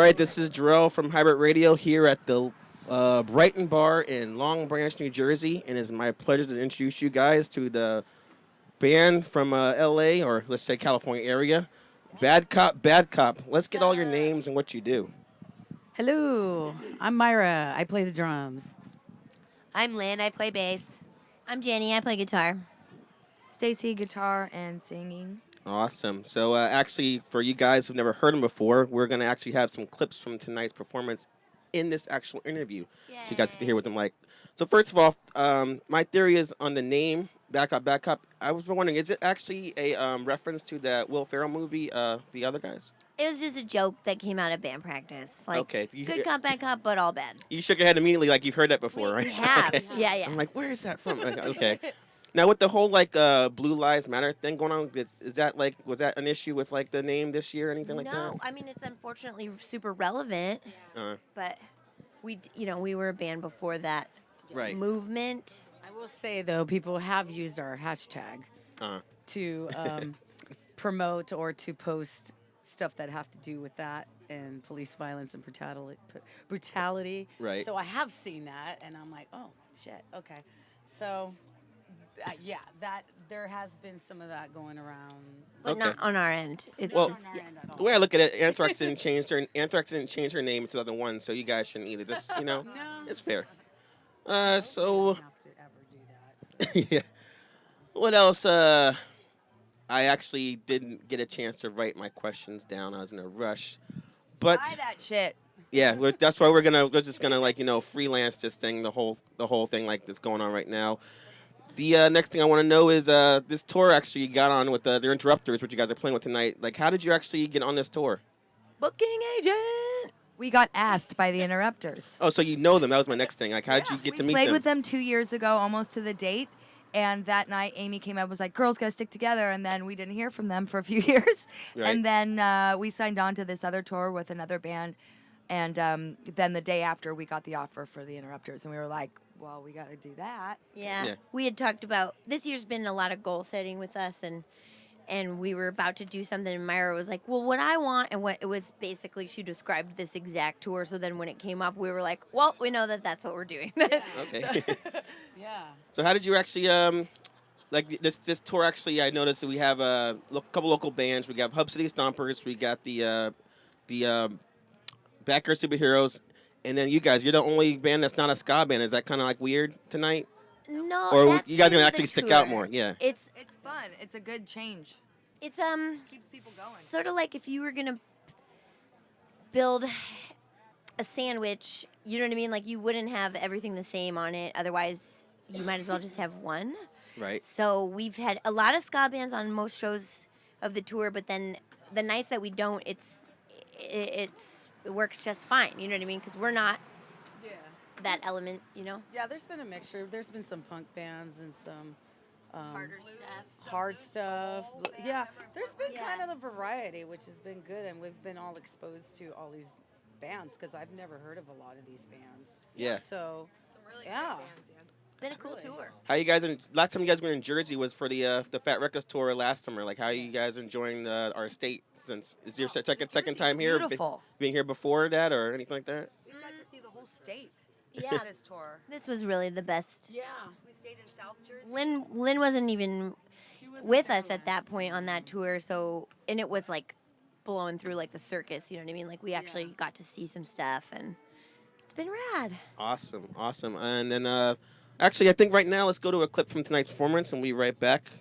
right, this is Jarrell from Hybrid Radio here at the Brighton Bar in Long Branch, New Jersey, and it's my pleasure to introduce you guys to the band from L.A., or let's say California area, Bad Cop, Bad Cop. Let's get all your names and what you do. Hello, I'm Myra. I play the drums. I'm Lynn. I play bass. I'm Jenny. I play guitar. Stacy, guitar and singing. Awesome. So actually, for you guys who've never heard them before, we're going to actually have some clips from tonight's performance in this actual interview. Yay. So you guys get to hear what them like. So first of all, my theory is on the name, Bad Cop, Bad Cop. I was wondering, is it actually a reference to that Will Ferrell movie, The Other Guys? It was just a joke that came out of band practice. Like, Okay. good cop, bad cop, but all bad. You shook your head immediately like you've heard that before, We right? have. Okay. Yeah. I'm like, where is that from? Okay. Now with the whole like Blue Lives Matter thing going on, is that like, was that an issue with like the name this year or anything like that? No, I mean, it's unfortunately super relevant, but we were a band before that Right. movement. I will say though, people have used our hashtag to promote or to post stuff that have to do with that and police violence and brutality. Right. So I have seen that, and I'm like, oh shit, okay. So that there has been some of that going around. But not on our end. It's Well, just, the way I look at it, Anthrax didn't change their name in 2001, so you guys shouldn't either. Just it's fair. So Have to ever do that. yeah. What else? I actually didn't get a chance to write my questions down. I was in a rush, but Buy that shit. yeah, that's why we're just gonna freelance this thing, the whole thing like that's going on right now. The next thing I want to know is this tour actually you got on with their Interrupters, which you guys are playing with tonight. Like, how did you actually get on this tour? booking agent. We got asked by the Interrupters. Oh, so you know them? That was my next thing. Like, how did you get to meet them? We played with them 2 years ago, almost to the date. And that night, Amy came up and was like, girls, got to stick together. And then we didn't hear from them for a few years. Right. And then we signed on to this other tour with another band. And then the day after, we got the offer for the Interrupters. And we were like, well, we got to do that. Yeah. We had talked about, this year's been a lot of goal setting with us, and we were about to do something, and Myra was like, well, what I want, and what it was basically, she described this exact tour, so then when it came up, we were like, well, we know that that's what we're doing. Okay. Yeah. So how did you actually like this tour? Actually, I noticed that we have a couple local bands. We got Hub City Stompers. We got the Backer Superheroes, and then you guys. You're the only band that's not a ska band. Is that kind of like weird tonight? No, Or that's you guys maybe gonna the actually stick tour. out more? Yeah. It's fun. It's a good change. It's Keeps people going. sort of like if you were gonna build a sandwich, you know what I mean? Like you wouldn't have everything the same on it. Otherwise, you might as well just have one. Right. So we've had a lot of ska bands on most shows of the tour, but then the nights that we don't, it works just fine. You know what I mean? Because we're not that element, you know. Yeah, there's been a mixture. There's been some punk bands and some Harder stuff. hard stuff. Yeah, there's been Yeah. kind of a variety, which has been good, and we've been all exposed to all these bands because I've never heard of a lot of these bands. Yeah. So, It's been a cool tour. How you guys? Last time you guys were in Jersey was for the Fat Records tour last summer. Like, how are you guys enjoying our state? Since is your second time here? Beautiful. Being here before that or anything like that? We got to see the whole state. Yeah. This tour. This was really the best. yeah. We stayed in South Jersey. Lynn wasn't even with us at that point on that tour, so, and it was like blowing through like the circus, you know what I mean? Like we actually got to see some stuff, and it's been rad. Awesome. And then, actually, I think right now let's go to a clip from tonight's performance, and we'll be right back.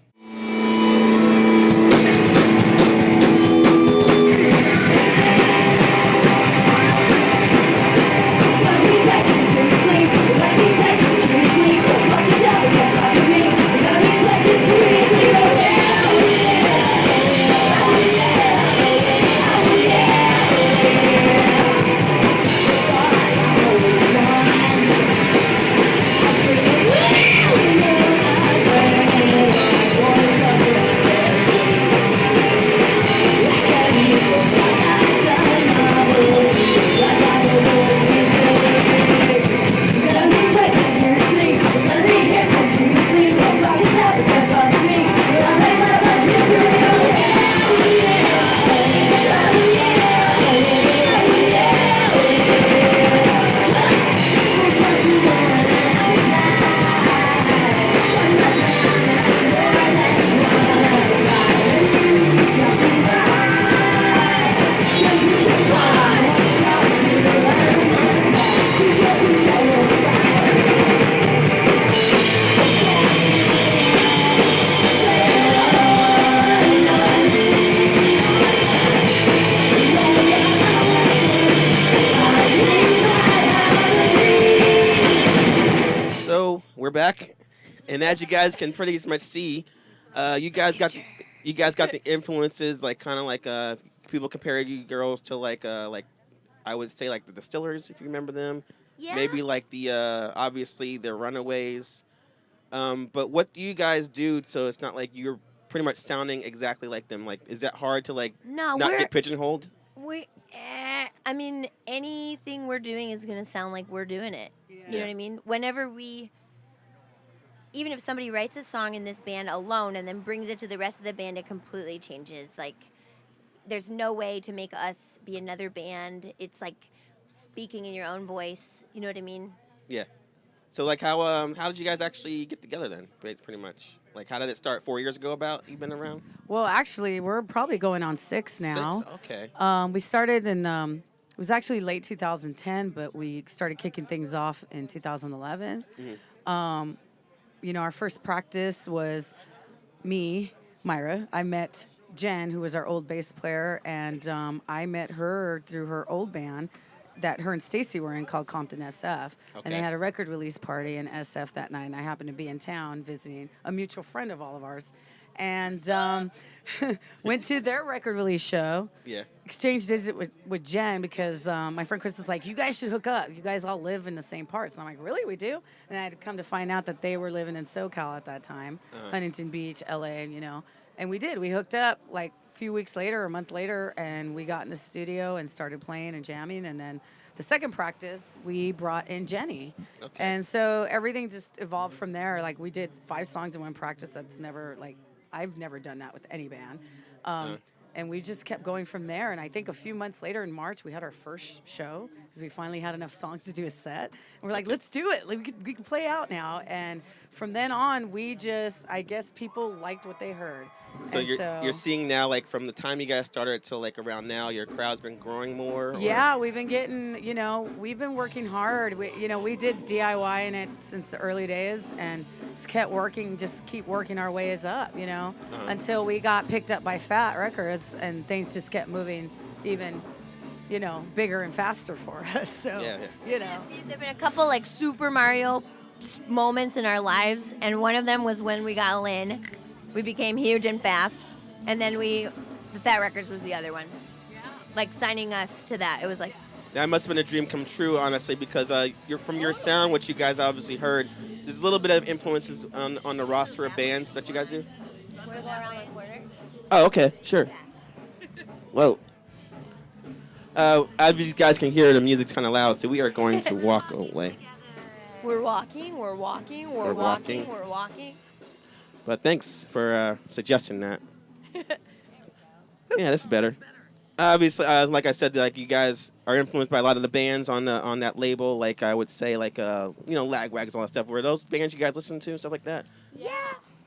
back, and as you guys can pretty much see, you guys got the influences like kind of like people compare you girls to like I would say like the Distillers, if you remember them. Yeah. Maybe like the obviously the Runaways. But what do you guys do so it's not like you're pretty much sounding exactly like them? Like, is that hard to like No, not we're get pigeonholed? I mean, anything we're doing is gonna sound like we're doing it. You know what I mean? Whenever even if somebody writes a song in this band alone and then brings it to the rest of the band, it completely changes. Like, there's no way to make us be another band. It's like speaking in your own voice. You know what I mean? Yeah. So like how did you guys actually get together then? Pretty much. Like how did it start? 4 years ago? About you've been around? Well, actually, we're probably going on 6 now. 6? Okay. We started in it was actually late 2010, but we started kicking things off in 2011. You know, our first practice was me, Myra. I met Jen, who was our old bass player, and I met her through her old band that her and Stacy were in called Compton SF. And they had a record release party in SF that night, and I happened to be in town visiting a mutual friend of all of ours. And went to their record release show. Yeah. Exchanged digits with Jen because my friend Chris was like, you guys should hook up. You guys all live in the same parts. And I'm like, really? We do? And I had come to find out that they were living in SoCal at that time, Huntington Beach, LA, you know. And we did. We hooked up like a few weeks later, a month later, and we got in the studio and started playing and jamming. And then the second practice, we brought in Jenny. Okay. And so everything just evolved from there. Like, we did 5 songs in one practice. That's never, like, I've never done that with any band. And we just kept going from there. And I think a few months later in March, we had our first show because we finally had enough songs to do a set. And we're like, let's do it. Like, we can play out now. And from then on, I guess people liked what they heard. So you're seeing now, like from the time you guys started till like around now, your crowd's been growing more? Or? Yeah, we've been getting, we've been working hard. We did DIY in it since the early days and just kept working, just keep working our ways up, until we got picked up by Fat Records and things just kept moving even, bigger and faster for us. So, There've been a couple like Super Mario moments in our lives, and one of them was when we got Lynn. We became huge and fast, and then the Fat Records was the other one. Yeah. Like signing us to that, it was like. That must have been a dream come true, honestly, because from your sound, which you guys obviously heard, there's a little bit of influences on the roster of bands that you guys do. We're going around the corner. Oh, okay, sure. Whoa. As you guys can hear, the music's kind of loud, so we are going to walk away. We're walking. But thanks for suggesting that. Yeah, that's better. Obviously, like I said, like you guys are influenced by a lot of the bands on that label. Like I would say, like Lagwags, all that stuff. Were those bands you guys listen to and stuff like that? Yeah,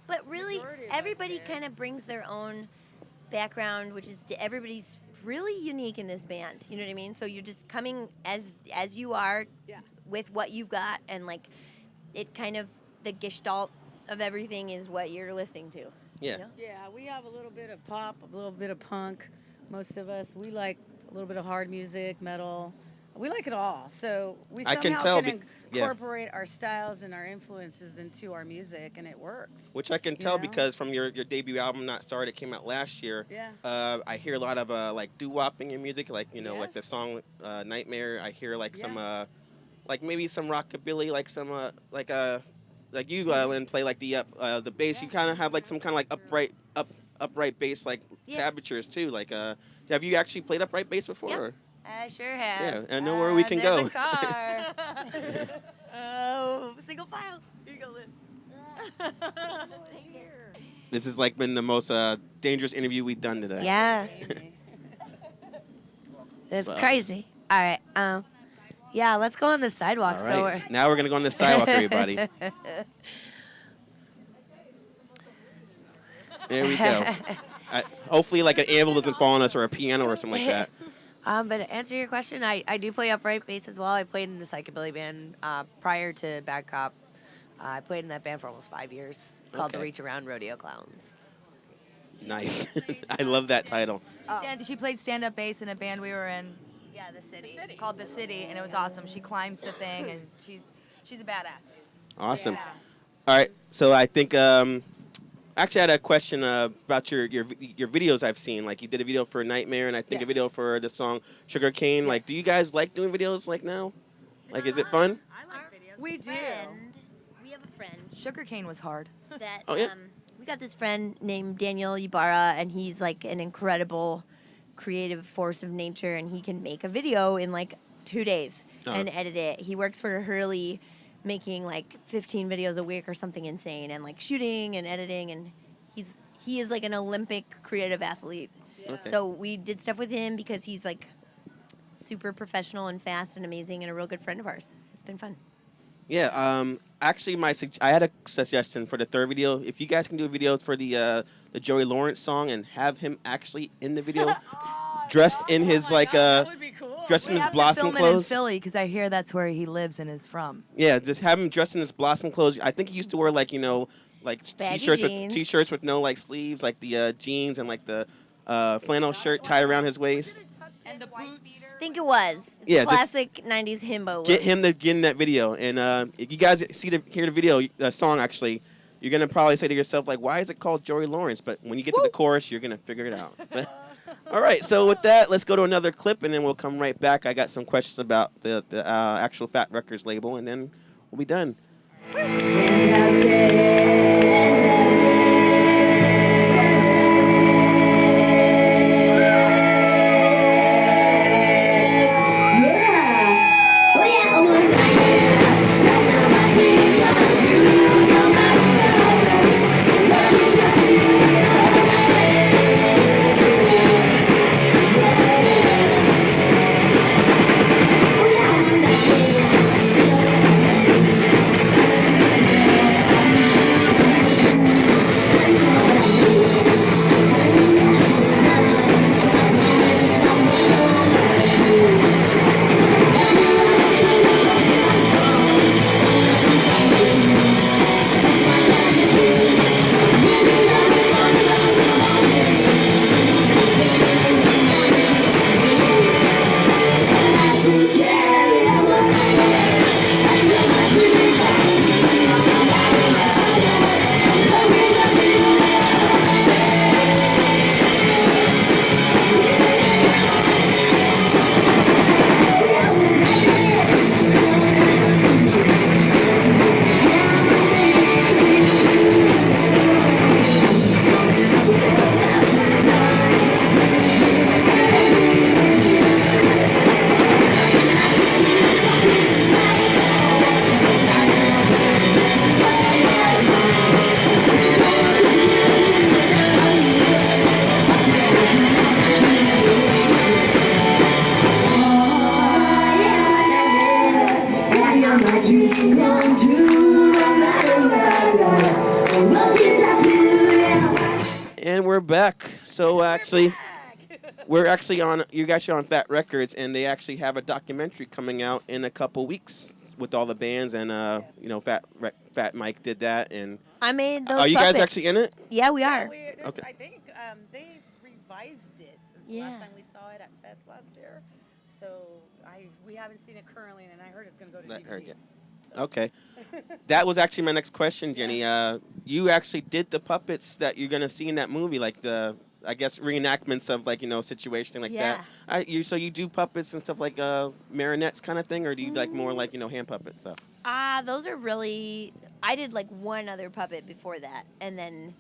but really, everybody kind of brings their own background, which is everybody's really unique in this band. You know what I mean? So you're just coming as you are, with what you've got, and like it kind of the gestalt of everything is what you're listening to. Yeah. You know? Yeah, we have a little bit of pop, a little bit of punk. Most of us, we like a little bit of hard music, metal. We like it all. So we somehow can incorporate our styles and our influences into our music, and it works. Which I can tell because from your debut album, Not Sorry, that came out last year, I hear a lot of like doo-wopping in music, like, like the song Nightmare. I hear like some, like maybe some rockabilly, like some, like you, Lynn, play like the bass. You kind of have like some kind of like upright bass like tablatures too. Like, have you actually played upright bass before? Yep. I sure have. Yeah, I know where we can go. There's a car. Oh, single file. Here you go, Lynn. This has like been the most dangerous interview we've done today. Yeah. That's crazy. All right. Yeah, let's go on the sidewalk. All right. Now we're going to go on the sidewalk, everybody. There we go. Hopefully, like an anvil doesn't fall on us or a piano or something like that. But to answer your question, I do play upright bass as well. I played in a psychobilly band prior to Bad Cop. I played in that band for almost 5 years called the Reach Around Rodeo Clowns. Nice. I love that title. She played stand-up bass in a band we were in. Yeah, the city. Called The City, and it was awesome. She climbs the thing, and she's a badass. Awesome. All right. So I think actually I had a question about your videos I've seen. Like you did a video for Nightmare, and I think a Yes. video for the song Sugar Cane. Like, Yes. do you guys like doing videos like now? Like, is it fun? I like videos. We do. We have a friend Sugarcane was hard. that Oh, yeah? we got this friend named Daniel Ibarra, and he's like an incredible creative force of nature, and he can make a video in like 2 days and edit it. He works for Hurley, making like 15 videos a week or something insane, and like shooting and editing, and he is like an Olympic creative athlete. Okay. So we did stuff with him because he's like super professional and fast and amazing and a real good friend of ours. It's been fun. Yeah. Actually, I had a suggestion for the third video. If you guys can do a video for the Joey Lawrence song and have him actually in the video, dressed in his like That would be cool. dressed in We his have to blossom film it in clothes. Philly because I hear that's where he lives and is from. Yeah, just have him dressed in his blossom clothes. I think he used to wear like like Baggy t-shirts jeans. with no like sleeves, like the jeans and like the flannel shirt tied around his waist. And the boots. I think it was. It's Yeah, a just classic 90s himbo Get look. him to get in that video, and if you guys hear the video, song actually, you're gonna probably say to yourself like, why is it called Joey Lawrence? But when you get to the chorus, you're gonna figure it out. All right, so with that, let's go to another clip, and then we'll come right back. I got some questions about the actual Fat Records label, and then we'll be done. And we're back. So actually, we're actually on. You guys are on Fat Records, and they actually have a documentary coming out in a couple weeks with all the bands, and Fat Mike did that, and I made those are you guys puppets. actually in it? Yeah, we are. Okay. I think they revised it since the Yeah. last time we saw it at Fest last year. So we haven't seen it currently, and I heard it's going to go to DVD. Okay. That was actually my next question, Jenny. You actually did the puppets that you're gonna see in that movie, like the I guess reenactments of like situation like Yeah. that. So you do puppets and stuff like marionettes kind of thing, or do you like more like hand puppet stuff? Those are really. I did like one other puppet before that, and then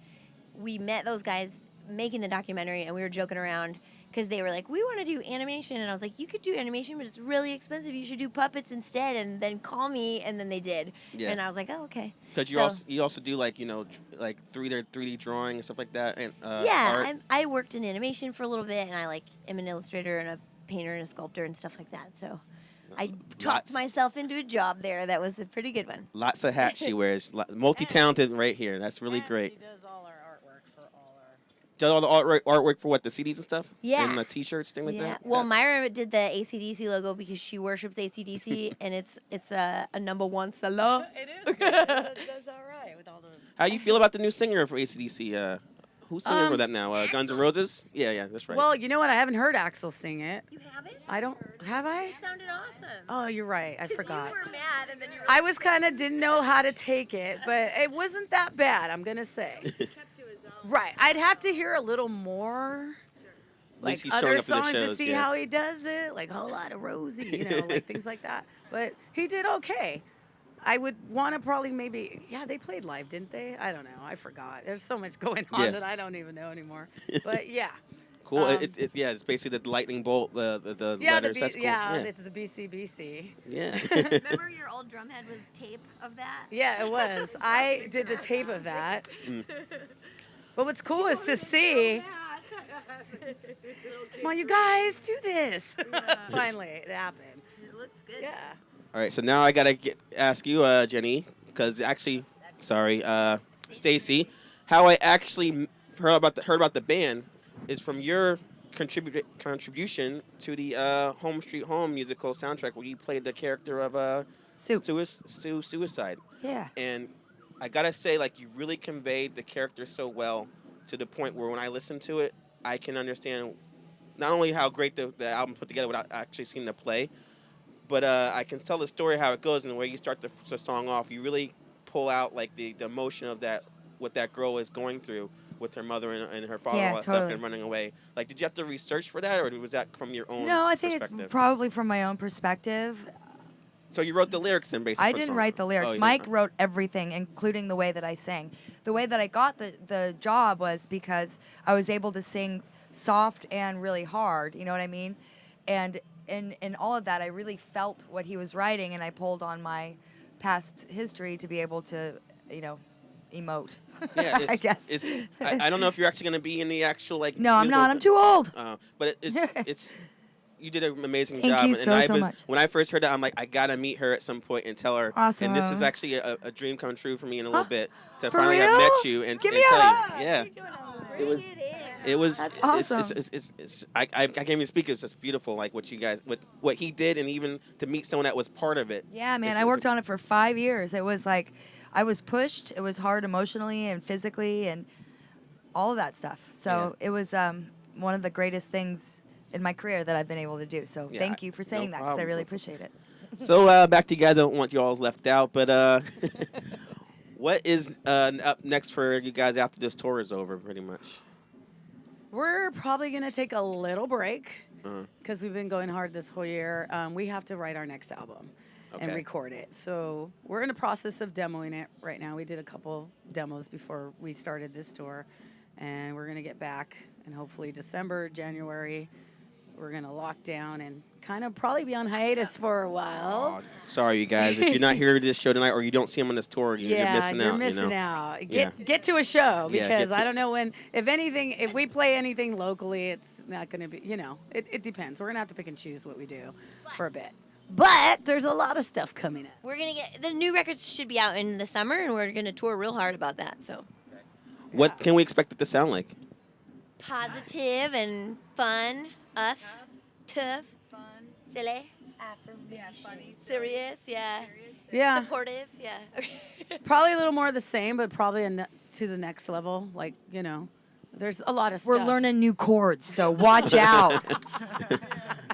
we met those guys making the documentary, and we were joking around because they were like, "We want to do animation," and I was like, "You could do animation, but it's really expensive. You should do puppets instead." And then call me, and then they did, Yeah. and I was like, "Oh, okay." Because you also do like like 3D drawing and stuff like that. And Yeah, art. I worked in animation for a little bit, and I like am an illustrator and a painter and a sculptor and stuff like that. So I talked myself into a job there. That was a pretty good one. Lots of hats she wears. Multi-talented right here. That's really And great. She does all our artwork for all our. Does all the artwork for what, the CDs and stuff? Yeah. And the T-shirts, thing like that. Well, That's- Myra did the ACDC logo because she worships ACDC, and it's a number one seller. It is. It does all right with all the. How you feel about the new singer for ACDC? Who's singing for that now? Guns N' Roses? Yeah, that's right. Well, you know what? I haven't heard Axel sing it. You haven't? I don't. Have I? It sounded awesome. Oh, you're right. I forgot. You were mad, and then you were. I was kind of didn't know how to take it, but it wasn't that bad, I'm going to say. Right. I'd have to hear a little more. Like he's showing other up in the songs to shows, see yeah. how he does it, like Whole Lot of Rosie, like things like that. But he did okay. I would want to probably they played live, didn't they? I don't know. I forgot. There's so much going on Yeah. that I don't even know anymore. But yeah. Cool. It's basically the lightning bolt, the letters. That's cool. It's the BCBC. Yeah. Remember your old drum head was tape of that? Yeah, it was. I did the tape of that. But what's cool is to see. Come on, you guys, do this. Finally, it happened. It looks good. Yeah. All right, so now I gotta ask you, Jenny, because actually, sorry, Stacy, how I actually heard about the band is from your contribution to the Home Street Home musical soundtrack, where you played the character of Sue. Suicide. Yeah. And I gotta say, like, you really conveyed the character so well to the point where when I listen to it, I can understand not only how great the album put together without actually seeing the play, but I can tell the story how it goes and the way you start the song off. You really pull out like the emotion of what that girl is going through with her mother and her father, all that stuff, and running away. Like, did you have to research for that, or was that from your own? No, I think perspective? it's probably from my own perspective. So you wrote the lyrics then, basically. I didn't write the lyrics. Mike wrote everything, including the way that I sang. The way that I got the job was because I was able to sing soft and really hard. You know what I mean? And in all of that, I really felt what he was writing, and I pulled on my past history to be able to, emote. Yeah, I guess. I don't know if you're actually going to be in the actual like. No, I'm not. I'm too old. But it's. You did an amazing Thank job. you so much. When I first heard that, I'm like, I gotta meet her at some point and tell her. Awesome. And this is actually a dream come true for me in a little bit to For finally real? have met you and Give and me a tell hug. you. Yeah. It was. That's awesome. I can't even speak. It's just beautiful, like what he did, and even to meet someone that was part of it. Yeah, man. I worked on it for 5 years. It was like, I was pushed. It was hard emotionally and physically and all of that stuff. So it was one of the greatest things in my career that I've been able to do. So thank you for saying that, because I really appreciate it. So back to you guys. I don't want you all left out, but what is up next for you guys after this tour is over, pretty much? We're probably going to take a little break because we've been going hard this whole year. We have to write our next album and record it. So we're in the process of demoing it right now. We did a couple demos before we started this tour, and we're going to get back, and hopefully December, January, we're going to lock down and kind of probably be on hiatus for a while. Oh, sorry, you guys. If you're not here to this show tonight or you don't see him on this tour, you're missing out. You're missing out. Get to a show, because I don't know when, if we play anything locally, it's not going to be, it depends. We're going to have to pick and choose what we do for a bit. But there's a lot of stuff coming up. We're going to get, the new records should be out in the summer, and we're going to tour real hard about that, so. What can we expect it to sound like? Positive and fun. Us. Tough. Fun. Silly. Funny. Serious, yeah. Yeah. Supportive, yeah. Probably a little more of the same, but probably to the next level. Like, there's a lot of stuff. We're learning new chords, so watch out.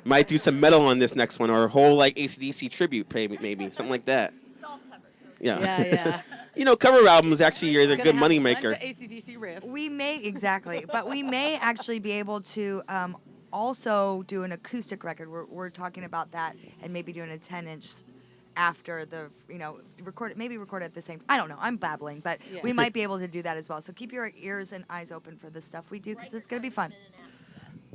Might do some metal on this next one, or a whole like AC/DC tribute, maybe something like that. It's all covered. Yeah. Cover albums actually are a good money maker. Bunch of AC/DC riffs. We may actually be able to also do an acoustic record. We're talking about that, and maybe doing a 10-inch after the, record it at the same. I don't know. I'm babbling, but we might be able to do that as well. So keep your ears and eyes open for the stuff we do, because it's gonna be fun.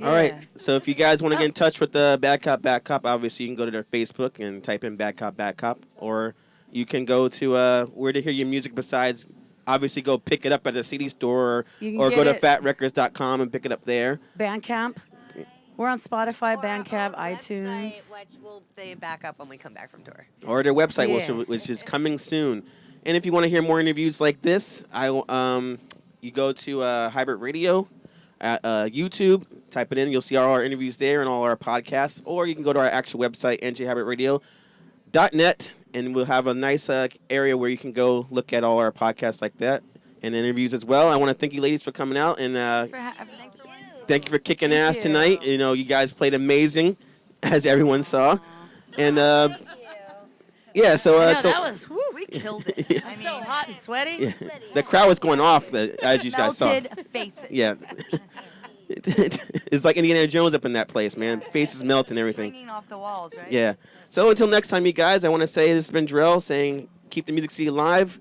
All right. So if you guys want to get in touch with the Bad Cop, obviously you can go to their Facebook and type in Bad Cop, or you can go to where to hear your music besides. Obviously, go pick it up at the CD store, or go to fatrecords.com and pick it up there. Bandcamp. We're on Spotify, Bandcamp, iTunes. Which we'll say back up when we come back from tour. Or their website, which is coming soon. And if you want to hear more interviews like this, you go to Hybrid Radio at YouTube. Type it in. You'll see all our interviews there and all our podcasts. Or you can go to our actual website, njhybridradio.net, and we'll have a nice area where you can go look at all our podcasts like that and interviews as well. I want to thank you ladies for coming out, and thank you for kicking ass tonight. You guys played amazing. as everyone saw. And yeah, so Yeah, so that was woo, We killed it. I mean, so hot and sweaty. yeah, the crowd was going off as you guys saw. melted faces. Yeah. It's like Indiana Jones up in that place, man. Faces melt and everything. Swinging off the walls, right? Yeah. So until next time, you guys, I want to say this has been Jarrell saying keep the music scene alive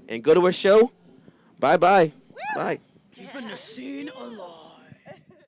and go to a show. Bye-bye. Bye. Keeping the scene alive.